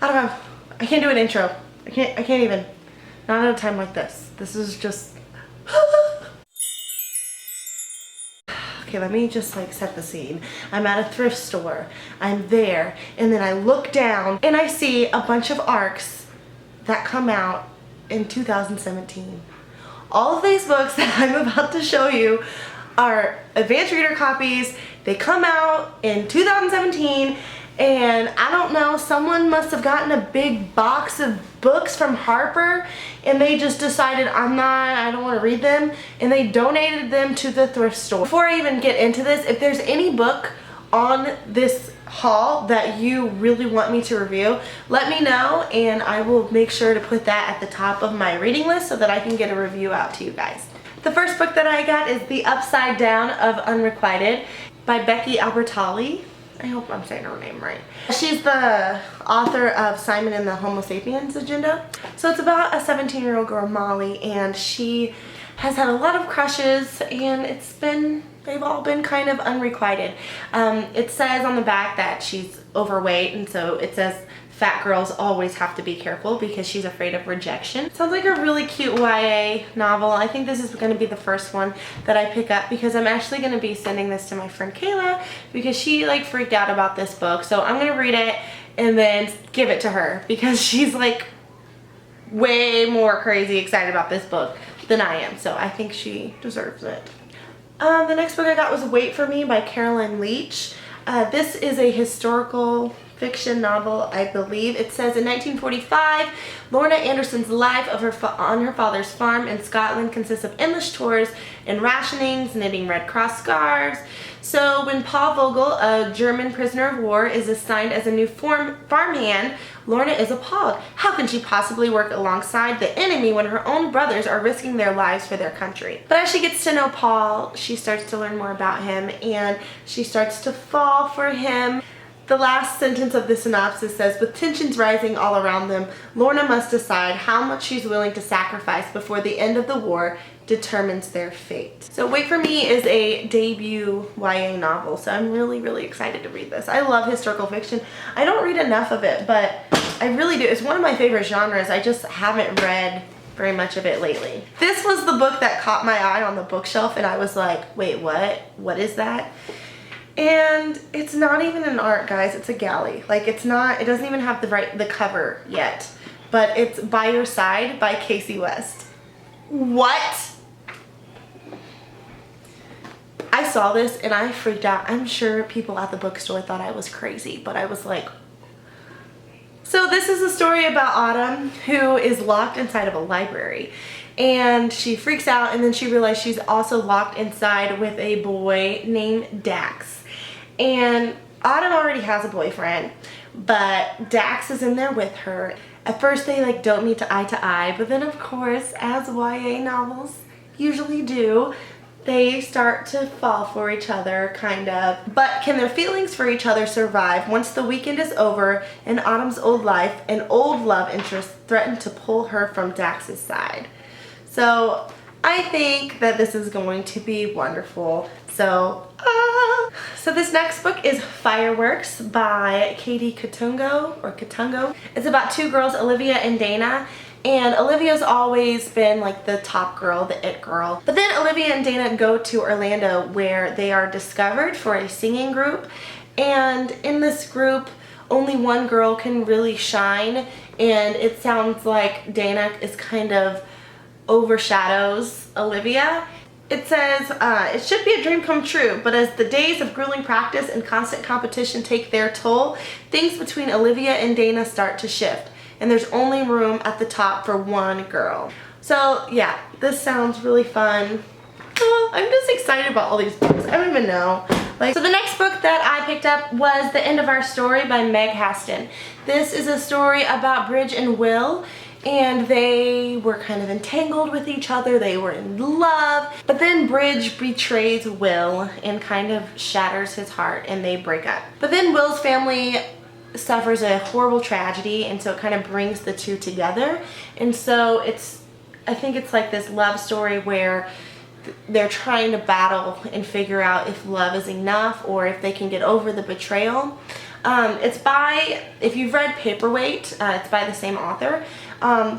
I don't know. I can't do an intro. I can't even. Not at a time like this. This is just... Okay, let me just like set the scene. I'm at a thrift store. I'm there, and then I look down and I see a bunch of ARCs that come out in 2017. All of these books that I'm about to show you are advanced reader copies. They come out in 2017, and I don't know, someone must have gotten a big box of books from Harper and they just decided I don't want to read them, and they donated them to the thrift store. Before I even get into this, if there's any book on this haul that you really want me to review, let me know and I will make sure to put that at the top of my reading list so that I can get a review out to you guys. The first book that I got is The Upside Down of Unrequited by Becky Albertalli. I hope I'm saying her name right. She's the author of Simon and the Homo Sapiens Agenda. So it's about a 17-year-old girl, Molly, and she has had a lot of crushes, and they've all been kind of unrequited. It says on the back that she's overweight, and so it says fat girls always have to be careful because she's afraid of rejection. Sounds like a really cute YA novel. I think this is going to be the first one that I pick up because I'm actually going to be sending this to my friend Kayla because she like freaked out about this book. So I'm going to read it and then give it to her because she's like way more crazy excited about this book than I am. So I think she deserves it. The next book I got was Wait For Me by Caroline Leach. This is a historical fiction novel, I believe. It says in 1945, Lorna Anderson's life on her father's farm in Scotland consists of endless chores and rationings, knitting Red Cross scarves. So when Paul Vogel, a German prisoner of war, is assigned as a new farmhand, Lorna is appalled. How can she possibly work alongside the enemy when her own brothers are risking their lives for their country? But as she gets to know Paul, she starts to learn more about him and she starts to fall for him. The last sentence of the synopsis says, with tensions rising all around them, Lorna must decide how much she's willing to sacrifice before the end of the war determines their fate. So Wait For Me is a debut YA novel, so I'm really, really excited to read this. I love historical fiction. I don't read enough of it, but I really do. It's one of my favorite genres. I just haven't read very much of it lately. This was the book that caught my eye on the bookshelf, and I was like, wait, what? What is that? And it's not even an art, guys. It's a galley. Like, it doesn't even have the cover yet. But it's By Your Side by Casey West. What? I saw this and I freaked out. I'm sure people at the bookstore thought I was crazy, but I was like... So this is a story about Autumn, who is locked inside of a library. And she freaks out, and then she realizes she's also locked inside with a boy named Dax. And Autumn already has a boyfriend, but Dax is in there with her. At first they like don't meet eye to eye, but then of course, as YA novels usually do, they start to fall for each other, kind of. But can their feelings for each other survive once the weekend is over and Autumn's old life and old love interest threaten to pull her from Dax's side? So I think that this is going to be wonderful. So this next book is Fireworks by Katie Katungo. It's about two girls, Olivia and Dana. And Olivia's always been like the top girl, the it girl. But then Olivia and Dana go to Orlando where they are discovered for a singing group. And in this group, only one girl can really shine. And it sounds like Dana is kind of overshadows Olivia. It says, it should be a dream come true, but as the days of grueling practice and constant competition take their toll, things between Olivia and Dana start to shift, and there's only room at the top for one girl. So yeah, this sounds really fun. Oh, I'm just excited about all these books. I don't even know. So the next book that I picked up was The End of Our Story by Meg Haston. This is a story about Bridge and Will. And they were kind of entangled with each other. They were in love. But then Bridge betrays Will and kind of shatters his heart, and they break up. But then Will's family suffers a horrible tragedy, and so it kind of brings the two together. And so I think it's like this love story where they're trying to battle and figure out if love is enough or if they can get over the betrayal. It's by, if you've read Paperweight, it's by the same author.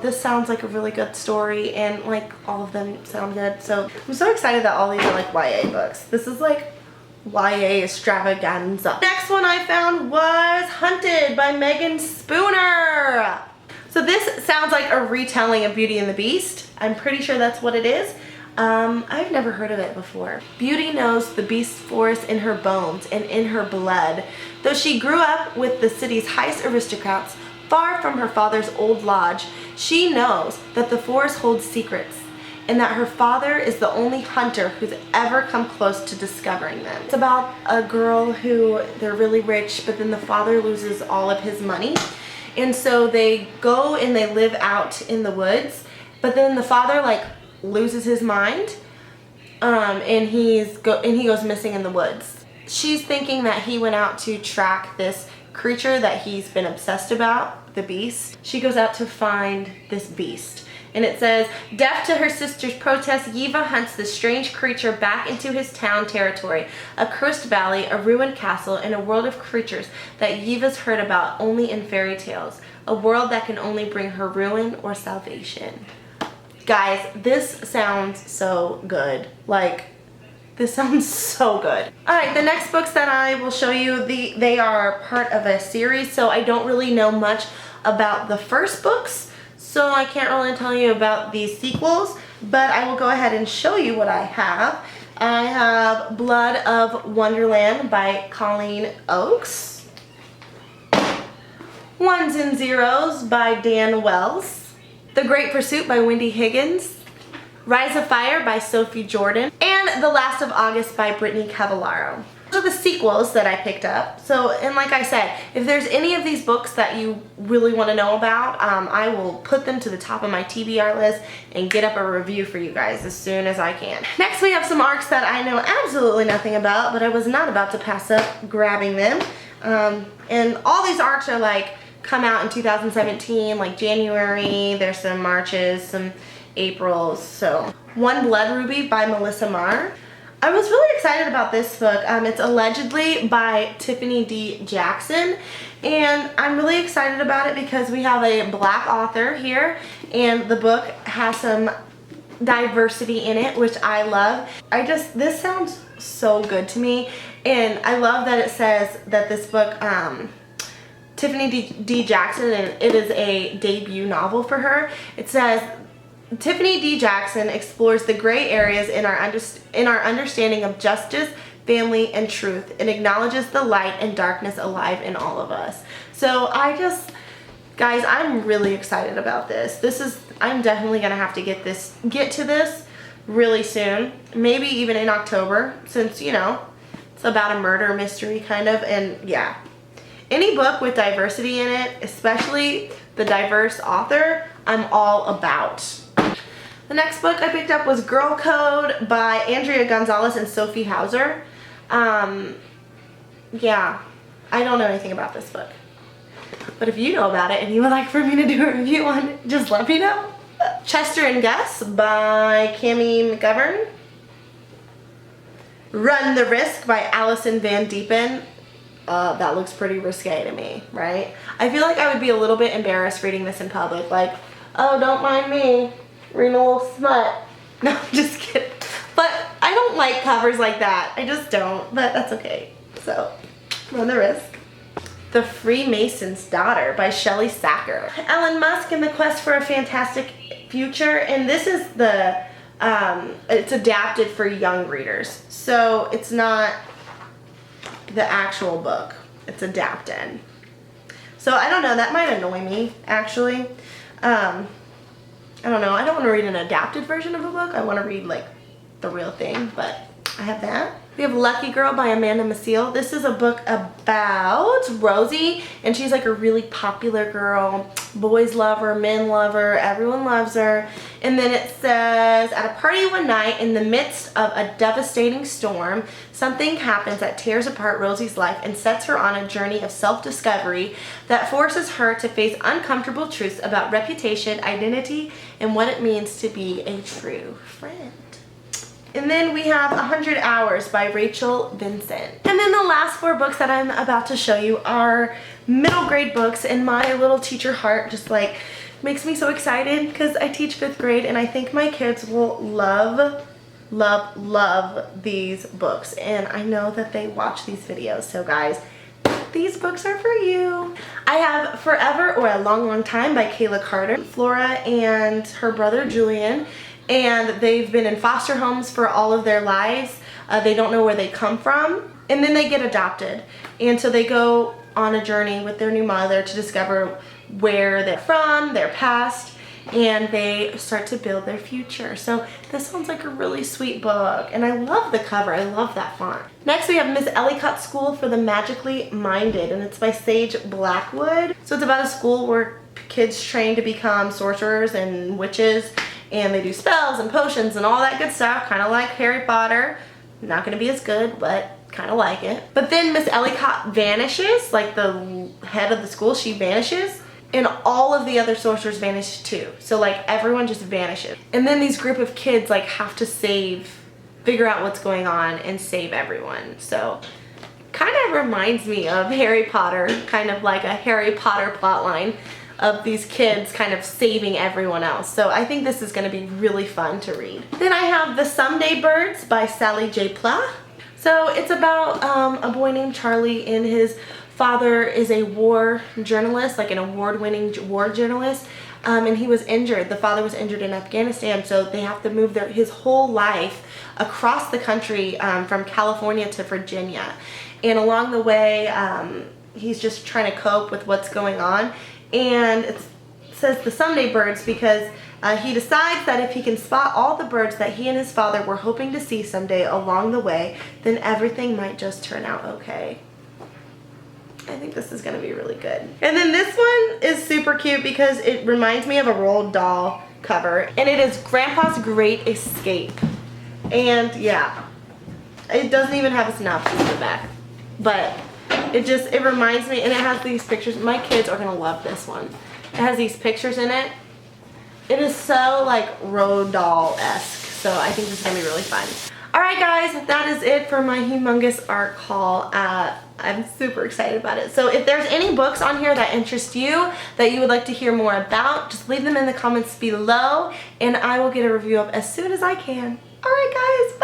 This sounds like a really good story, and like all of them sound good. So I'm so excited that all these are like YA books. This is like YA extravaganza. Next one I found was Hunted by Megan Spooner. So this sounds like a retelling of Beauty and the Beast. I'm pretty sure that's what it is. I've never heard of it before. Beauty knows the beast's force in her bones and in her blood. Though she grew up with the city's highest aristocrats, far from her father's old lodge, she knows that the forest holds secrets and that her father is the only hunter who's ever come close to discovering them. It's about a girl who, they're really rich, but then the father loses all of his money. And so they go and they live out in the woods, but then the father like loses his mind, and he goes missing in the woods. She's thinking that he went out to track this creature that he's been obsessed about, the beast. She goes out to find this beast. And it says, deaf to her sister's protest, Yiva hunts the strange creature back into his town territory, a cursed valley, a ruined castle, and a world of creatures that Yiva's heard about only in fairy tales, a world that can only bring her ruin or salvation. Guys, this sounds so good. Like, this sounds so good. Alright, the next books that I will show you, they are part of a series, so I don't really know much about the first books. So I can't really tell you about these sequels, but I will go ahead and show you what I have. I have Blood of Wonderland by Colleen Oakes. Ones and Zeros by Dan Wells. The Great Pursuit by Wendy Higgins. Rise of Fire by Sophie Jordan. And The Last of August by Brittany Cavallaro. Those are the sequels that I picked up. So, and like I said, if there's any of these books that you really want to know about, I will put them to the top of my TBR list and get up a review for you guys as soon as I can. Next we have some ARCs that I know absolutely nothing about, but I was not about to pass up grabbing them. And all these ARCs are like, come out in 2017, like January, there's some Marches, some Aprils, so. One Blood Ruby by Melissa Marr. I was really excited about this book. It's allegedly by Tiffany D. Jackson, and I'm really excited about it because we have a black author here, and the book has some diversity in it, which I love. This sounds so good to me, and I love that it says that this book, Tiffany D. Jackson, and it is a debut novel for her. It says, Tiffany D. Jackson explores the gray areas in our understanding of justice, family, and truth, and acknowledges the light and darkness alive in all of us. So guys, I'm really excited about this. I'm definitely gonna have to get to this really soon, maybe even in October, since you know it's about a murder mystery kind of, and yeah. Any book with diversity in it, especially the diverse author, I'm all about. The next book I picked up was Girl Code by Andrea Gonzalez and Sophie Hauser. Yeah, I don't know anything about this book. But if you know about it and you would like for me to do a review on it, just let me know. Chester and Gus by Cammie McGovern. Run the Risk by Allison Van Diepen. That looks pretty risque to me, right? I feel like I would be a little bit embarrassed reading this in public. Like, oh, don't mind me. Reading a little smut. No, I'm just kidding. But I don't like covers like that. I just don't, but that's okay. So, Run the Risk. The Freemason's Daughter by Shelley Sacker. Elon Musk and the Quest for a Fantastic Future, and this is it's adapted for young readers. So it's not the actual book. It's adapted. So I don't know, that might annoy me, actually. I don't know, I don't want to read an adapted version of a book. I want to read like the real thing, but I have that. We have Lucky Girl by Amanda Maciel. This is a book about Rosie, and she's like a really popular girl. Boys love her, men love her, everyone loves her. And then it says, at a party one night in the midst of a devastating storm, something happens that tears apart Rosie's life and sets her on a journey of self-discovery that forces her to face uncomfortable truths about reputation, identity, and what it means to be a true friend. And then we have 100 Hours by Rachel Vincent. And then the last 4 books that I'm about to show you are middle grade books, and my little teacher heart just like makes me so excited because I teach 5th grade and I think my kids will love these books, and I know that they watch these videos. So guys, these books are for you. I have Forever or a Long Time by Kayla Carter. Flora and her brother Julian, and they've been in foster homes for all of their lives. They don't know where they come from, and then they get adopted, and so they go on a journey with their new mother to discover where they're from, their past, and they start to build their future. So this sounds like a really sweet book, and I love the cover. I love that font. Next we have Miss Ellicott's School for the Magically Minded, and it's by Sage Blackwood. So it's about a school where kids train to become sorcerers and witches, and they do spells and potions and all that good stuff, kind of like Harry Potter. Not gonna be as good, but kind of like it. But then Miss Ellicott vanishes, like the head of the school, she vanishes. And all of the other sorcerers vanish too. So like everyone just vanishes. And then these group of kids like have to figure out what's going on and save everyone. So kind of reminds me of Harry Potter, kind of like a Harry Potter plotline of these kids kind of saving everyone else. So I think this is gonna be really fun to read. Then I have The Someday Birds by Sally J. Plath. So it's about a boy named Charlie, and his father is a war journalist, like an award-winning war journalist, and he was injured. The father was injured in Afghanistan, so they have to move his whole life across the country from California to Virginia. And along the way, he's just trying to cope with what's going on. And it says The Someday Birds because he decides that if he can spot all the birds that he and his father were hoping to see someday along the way, then everything might just turn out okay. I think this is going to be really good. And then this one is super cute because it reminds me of a Roald Dahl cover. And it is Grandpa's Great Escape. And yeah, it doesn't even have a synopsis in the back. But it reminds me, and it has these pictures. My kids are going to love this one. It has these pictures in it. It is so like Roald Dahl-esque. So I think this is going to be really fun. Alright guys, that is it for my humongous art haul. I'm super excited about it. So if there's any books on here that interest you, that you would like to hear more about, just leave them in the comments below, and I will get a review up as soon as I can. Alright guys,